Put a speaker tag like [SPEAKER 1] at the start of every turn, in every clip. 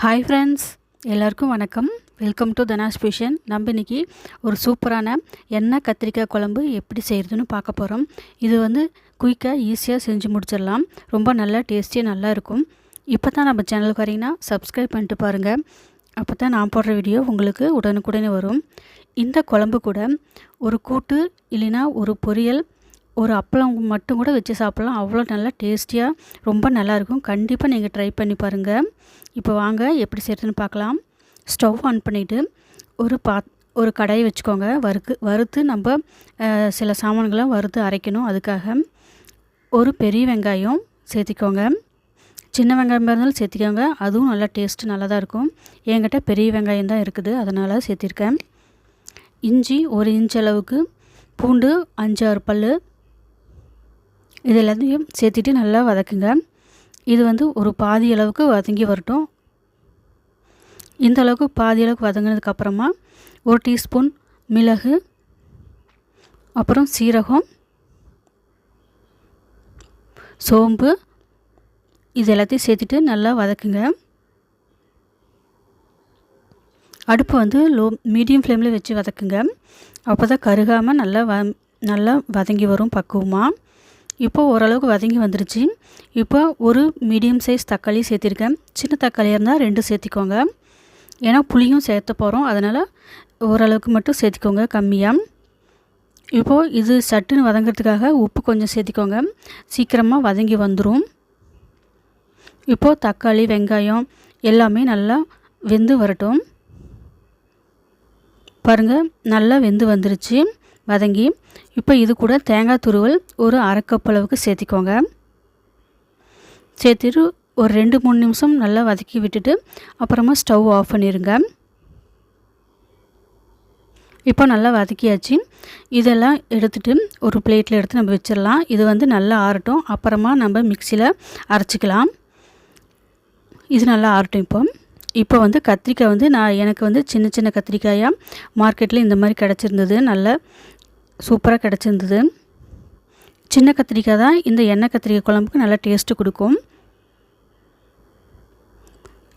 [SPEAKER 1] Hi friends, எல்லாருக்கும் வணக்கம். Welcome to Dhanash fusion. நம்ம இன்றைக்கி ஒரு சூப்பரான எண்ணெய் கத்திரிக்காய் குழம்பு எப்படி செய்கிறதுன்னு பார்க்க போகிறோம். இது குயிக்காக ஈஸியாக செஞ்சு முடிச்சிடலாம். ரொம்ப நல்லா டேஸ்டியாக நல்லா இருக்கும். இப்போ தான் நம்ம சேனலுக்கு வரீங்கன்னா சப்ஸ்கிரைப் பண்ணிட்டு பாருங்கள். அப்போ தான் நான் போடுற வீடியோ உங்களுக்கு உடனுக்குடனே வரும். இந்த குழம்பு கூட ஒரு கூட்டு இல்லைன்னா ஒரு பொரியல், ஒரு அப்பளம் மட்டும் கூட வச்சு சாப்பிட்லாம். அவ்வளோ நல்லா டேஸ்டியாக ரொம்ப நல்லாயிருக்கும். கண்டிப்பாக நீங்கள் ட்ரை பண்ணி பாருங்கள். இப்போ வாங்க எப்படி செய்கிறதுன்னு பார்க்கலாம். ஸ்டவ் ஆன் பண்ணிவிட்டு ஒரு கடாயை வச்சுக்கோங்க. வறுத்து நம்ம சில சாமான்களை வறுத்து அரைக்கணும். அதுக்காக ஒரு பெரிய வெங்காயம் சேர்த்திக்கோங்க. சின்ன வெங்காயம் இருந்தாலும் சேர்த்திக்கோங்க, அதுவும் நல்லா டேஸ்ட்டு நல்லா தான் இருக்கும். என்கிட்ட பெரிய வெங்காயம் தான் இருக்குது, அதனால் சேர்த்திருக்கேன். இஞ்சி 1 இன்ச் அளவுக்கு, பூண்டு 5-6 பல், இது எல்லாத்தையும் சேர்த்துட்டு நல்லா வதக்குங்க. இது ஒரு பாதி அளவுக்கு வதங்கி வரட்டும். இந்த அளவுக்கு பாதி அளவுக்கு வதங்கினதுக்கப்புறமா 1 டீஸ்பூன் மிளகு, அப்புறம் சீரகம், சோம்பு, இது எல்லாத்தையும் சேர்த்துட்டு நல்லா வதக்குங்க. அடுப்பு மீடியம் ஃப்ளேமில் வச்சு வதக்குங்க. அப்போ தான் கருகாமல் நல்லா வதங்கி வரும் பக்குவமாக. இப்போ ஓரளவுக்கு வதங்கி வந்துருச்சு. இப்போ ஒரு மீடியம் சைஸ் தக்காளி சேர்த்திருக்கேன். சின்ன தக்காளியாக இருந்தால் 2 சேர்த்திக்கோங்க. ஏன்னா புளியும் சேர்த்த போகிறோம், அதனால் ஓரளவுக்கு மட்டும் சேர்த்திக்கோங்க கம்மியாக. இப்போது இது சட்டுன்னு வதங்கிறதுக்காக உப்பு கொஞ்சம் சேர்த்திக்கோங்க. சீக்கிரமாக வதங்கி வந்துடும். இப்போது தக்காளி, வெங்காயம் எல்லாமே நல்லா வெந்து வரட்டும். பாருங்கள், நல்லா வெந்து வந்துருச்சு வதங்கி. இப்போ இது கூட தேங்காய் துருவல் ஒரு 1/2 கப் அளவுக்கு சேர்த்திக்கோங்க. சேர்த்துட்டு ஒரு 2-3 நிமிஷம் நல்லா வதக்கி விட்டுட்டு அப்புறமா ஸ்டவ் ஆஃப் பண்ணிடுங்க. இப்போ நல்லா வதக்கியாச்சு. இதெல்லாம் எடுத்துகிட்டு ஒரு பிளேட்டில் எடுத்து நம்ம வச்சிடலாம். இது நல்லா ஆறட்டும். அப்புறமா நம்ம மிக்சியில் அரைச்சிக்கலாம். இது நல்லா ஆறட்டும். இப்போ கத்திரிக்காய் எனக்கு சின்ன சின்ன கத்திரிக்காயாக மார்க்கெட்டில் இந்த மாதிரி கிடச்சிருந்தது. நல்லா சூப்பராக கிடச்சிருந்தது. சின்ன கத்திரிக்காய் தான் இந்த எண்ணெய் கத்திரிக்காய் குழம்புக்கு நல்லா டேஸ்ட்டு கொடுக்கும்.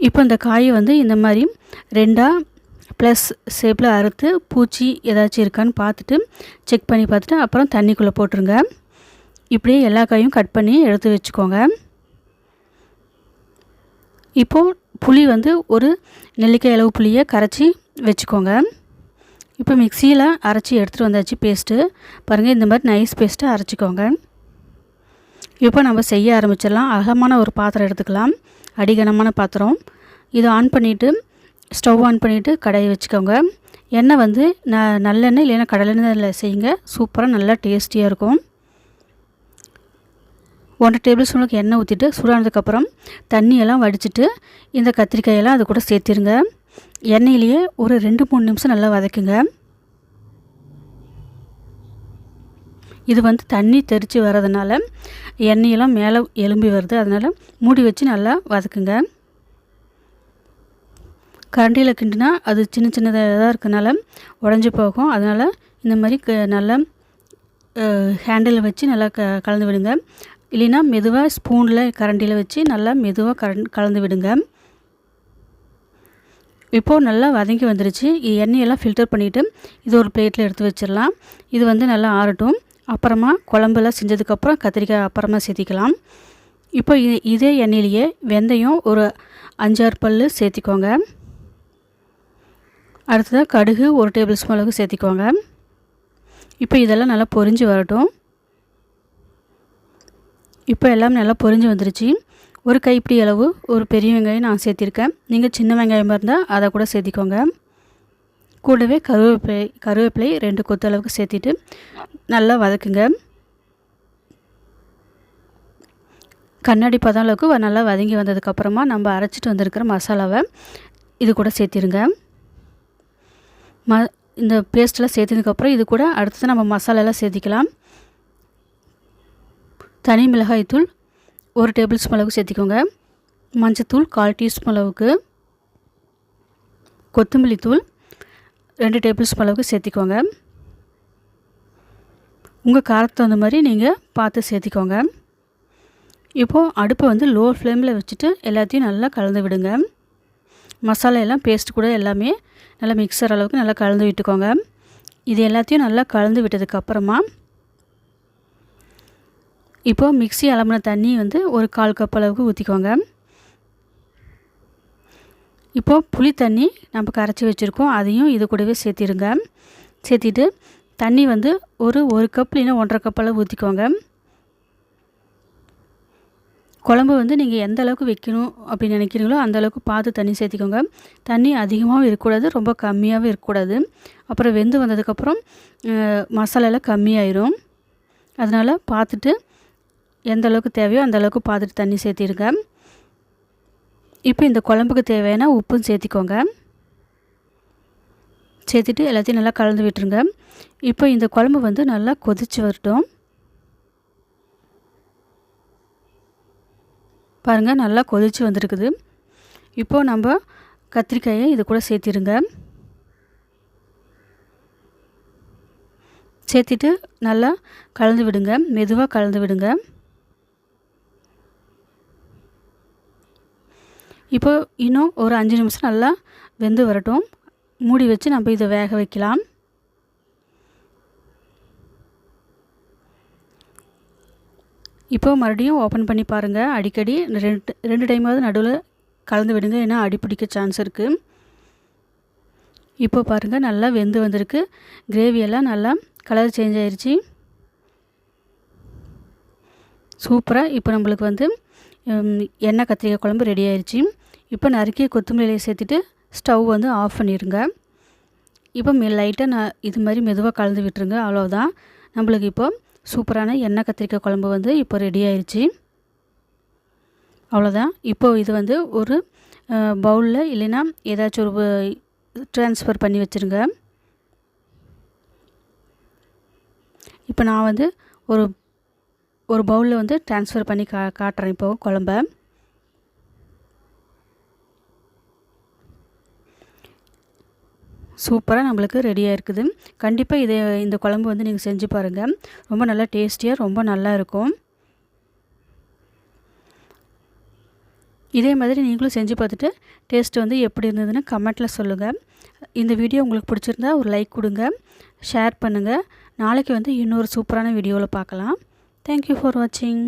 [SPEAKER 1] இப்போ இந்த காயை இந்த மாதிரி 2ஆக ப்ளஸ் ஷேப்பில் அறுத்து பூச்சி ஏதாச்சும் இருக்கான்னு பார்த்துட்டு செக் பண்ணி பார்த்துட்டு அப்புறம் தண்ணிக்குள்ளே போட்டுருங்க. இப்படியே எல்லா காயும் கட் பண்ணி எடுத்து வச்சுக்கோங்க. இப்போது புளி ஒரு நெல்லிக்காய் அளவு புளியை கரைச்சி வச்சுக்கோங்க. இப்போ மிக்சியில் அரைச்சி எடுத்துகிட்டு வந்தாச்சு பேஸ்ட்டு. பாருங்கள், இந்த மாதிரி நைஸ் பேஸ்ட்டை அரைச்சிக்கோங்க. இப்போ நம்ம செய்ய ஆரம்பிச்சிடலாம். அகலமான ஒரு பாத்திரம் எடுத்துக்கலாம், அடிகனமான பாத்திரம். இதை ஆன் பண்ணிவிட்டு ஸ்டவ் ஆன் பண்ணிவிட்டு கடாயை வச்சுக்கோங்க. எண்ணெய் நல்லெண்ணெய் இல்லைன்னா கடலெண்ணெயில் செய்யுங்க. சூப்பராக நல்லா டேஸ்டியாக இருக்கும். 1 டேபிள் ஸ்பூனுக்கு எண்ணெய் ஊற்றிட்டு சூடானதுக்கப்புறம் தண்ணியெல்லாம் வடிச்சிட்டு இந்த கத்திரிக்காயெல்லாம் அது கூட சேர்த்திருங்க. எண்ணெயிலேயே ஒரு 2-3 நிமிஷம் நல்லா வதக்குங்க. இது தண்ணி தெரித்து வர்றதுனால எண்ணெயெல்லாம் மேலே எலும்பி வருது, அதனால் மூடி வச்சு நல்லா வதக்குங்க. கரண்டியில் கிண்டினா அது சின்ன சின்னதாக இருக்கனால உடஞ்சி போகும். அதனால் இந்த மாதிரி நல்லா ஹேண்டில் வச்சு நல்லா கலந்து விடுங்க. இல்லைன்னா மெதுவாக ஸ்பூனில் கரண்டியில் வச்சு நல்லா மெதுவாக கலந்து விடுங்க. இப்போது நல்லா வதங்கி வந்துருச்சு. எண்ணெயெல்லாம் ஃபில்டர் பண்ணிவிட்டு இது ஒரு பிளேட்டில் எடுத்து வச்சிடலாம். இது நல்லா ஆறட்டும். அப்புறமா குழம்பெல்லாம் செஞ்சதுக்கப்புறம் கத்திரிக்காய் அப்புறமா சேர்த்திக்கலாம். இப்போ இதே எண்ணெயிலேயே வெந்தயம் ஒரு 5-6 பல் சேர்த்திக்கோங்க. அடுத்ததாக கடுகு 1 டேபிள் ஸ்பூன் அளவுக்கு சேர்த்திக்கோங்க. இப்போ இதெல்லாம் நல்லா பொரிஞ்சு வரட்டும். இப்போ எல்லாம் நல்லா பொரிஞ்சு வந்துருச்சு. ஒரு கைப்பிடி அளவு ஒரு பெரிய வெங்காயம் நான் சேர்த்திருக்கேன். நீங்கள் சின்ன வெங்காயமாக இருந்தால் அதை கூட சேர்த்திக்கோங்க. கூடவே கருவேப்பிலை 2 கொத்து அளவுக்கு சேர்த்திட்டு நல்லா வதக்குங்க. கண்ணாடி பதம் அளவுக்கு நல்லா வதங்கி வந்ததுக்கப்புறமா நம்ம அரைச்சிட்டு வந்திருக்கிற மசாலாவை இது கூட சேர்த்திருங்க. இந்த பேஸ்ட்டெல்லாம் சேர்த்ததுக்கப்புறம் இது கூட அடுத்தது நம்ம மசாலாலாம் சேர்த்திக்கலாம். தனி மிளகாய்த்தூள் 1 டேபிள் ஸ்பூன் அளவுக்கு சேர்த்திக்கோங்க. மஞ்சத்தூள் 1/4 டீஸ்பூன் அளவுக்கு, கொத்தமல்லி தூள் 2 டேபிள் ஸ்பூன் அளவுக்கு சேர்த்திக்கோங்க. உங்கள் காரத்துக்கு தகுந்த மாதிரி நீங்கள் பார்த்து சேர்த்திக்கோங்க. இப்போது அடுப்பை லோ ஃப்ளேமில் வச்சுட்டு எல்லாத்தையும் நல்லா கலந்து விடுங்க. மசாலா எல்லாம் பேஸ்ட் கூட எல்லாமே நல்லா மிக்சர் அளவுக்கு நல்லா கலந்து விட்டுக்கோங்க. இது எல்லாத்தையும் நல்லா கலந்து விட்டதுக்கப்புறமா இப்போது மிக்ஸி அலம்பின தண்ணி வந்து ஒரு 1/4 கப் அளவுக்கு ஊற்றிக்கோங்க. இப்போது புளி தண்ணி நம்ம கரைச்சி வச்சுருக்கோம், அதையும் இது கூடவே சேர்த்திடுங்க. சேர்த்திட்டு தண்ணி வந்து ஒரு கப் இல்லைன்னா 1/2 கப் அளவு ஊற்றிக்கோங்க. குழம்பு வந்து நீங்கள் எந்த அளவுக்கு வைக்கணும் அப்படின்னு நினைக்கிறீங்களோ அந்த அளவுக்கு பார்த்து தண்ணி சேர்த்திக்கோங்க. தண்ணி அதிகமாகவும் இருக்கக்கூடாது, ரொம்ப கம்மியாகவும் இருக்கக்கூடாது. அப்புறம் வெந்து வந்ததுக்கப்புறம் மசாலாலாம் கம்மியாயிரும். அதனால் பார்த்துட்டு எந்த அளவுக்கு தேவையோ அந்த அளவுக்கு பார்த்துட்டு தண்ணி சேர்த்திடுங்க. இப்போ இந்த குழம்புக்கு தேவையான உப்பும் சேர்த்திக்கோங்க. சேர்த்துட்டு எல்லாத்தையும் நல்லா கலந்து விட்டுருங்க. இப்போ இந்த குழம்பு வந்து நல்லா கொதித்து வரட்டும். பாருங்கள், நல்லா கொதித்து வந்துருக்குது. இப்போது நம்ம கத்திரிக்காயை இது கூட சேர்த்திடுங்க. சேர்த்திட்டு நல்லா கலந்து விடுங்க, மெதுவாக கலந்து விடுங்க. இப்போ இன்னும் ஒரு 5 நிமிஷம் நல்லா வெந்து வரட்டும். மூடி வச்சு நம்ம இதை வேக வைக்கலாம். இப்போ மறுபடியும் ஓப்பன் பண்ணி பாருங்கள். அடிக்கடி 2 டைமாவது நடுவில் கலந்து விடுங்க, ஏன்னா அடி பிடிக்க சான்ஸ் இருக்குது. இப்போ பாருங்கள், நல்லா வெந்து வந்திருக்கு. கிரேவியெல்லாம் நல்லா கலர் சேஞ்ச் ஆயிடுச்சு. சூப்பராக இப்போ நம்மளுக்கு வந்து எண்ணெய் கத்திரிக்காய் குழம்பு ரெடி ஆயிடுச்சு. இப்போ நறுக்கிய கொத்தமல்லி இலையை சேர்த்துட்டு ஸ்டவ் வந்து ஆஃப் பண்ணிடுங்க. இப்போ லைட்டாக இது மாதிரி மெதுவாக கலந்து விட்டுருங்க. அவ்வளோதான், நம்மளுக்கு இப்போ சூப்பரான எண்ணெய் கத்திரிக்காய் குழம்பு வந்து இப்போ ரெடி ஆயிடுச்சு. அவ்வளோதான். இப்போது இது வந்து ஒரு பவுலில் இல்லைன்னா ஏதாச்சும் ஒரு ட்ரான்ஸ்ஃபர் பண்ணி வச்சுருங்க. இப்போ நான் வந்து ஒரு பவுலில் வந்து ட்ரான்ஸ்ஃபர் பண்ணி காட்டுறேன் இப்போது குழம்ப. சூப்பராக நம்மளுக்கு ரெடியாக இருக்குது. கண்டிப்பாக இந்த குழம்பு வந்து நீங்கள் செஞ்சு பாருங்கள். ரொம்ப நல்லா டேஸ்டியாக ரொம்ப நல்லா இருக்கும். இதே மாதிரி நீங்களும் செஞ்சு பார்த்துட்டு டேஸ்ட் வந்து எப்படி இருந்ததுன்னு கமெண்ட்டில் சொல்லுங்கள். இந்த வீடியோ உங்களுக்கு பிடிச்சிருந்தா ஒரு லைக் கொடுங்க, ஷேர் பண்ணுங்கள். நாளைக்கு வந்து இன்னொரு சூப்பரான வீடியோவில் பார்க்கலாம். தேங்க்யூ ஃபார் வாட்சிங்.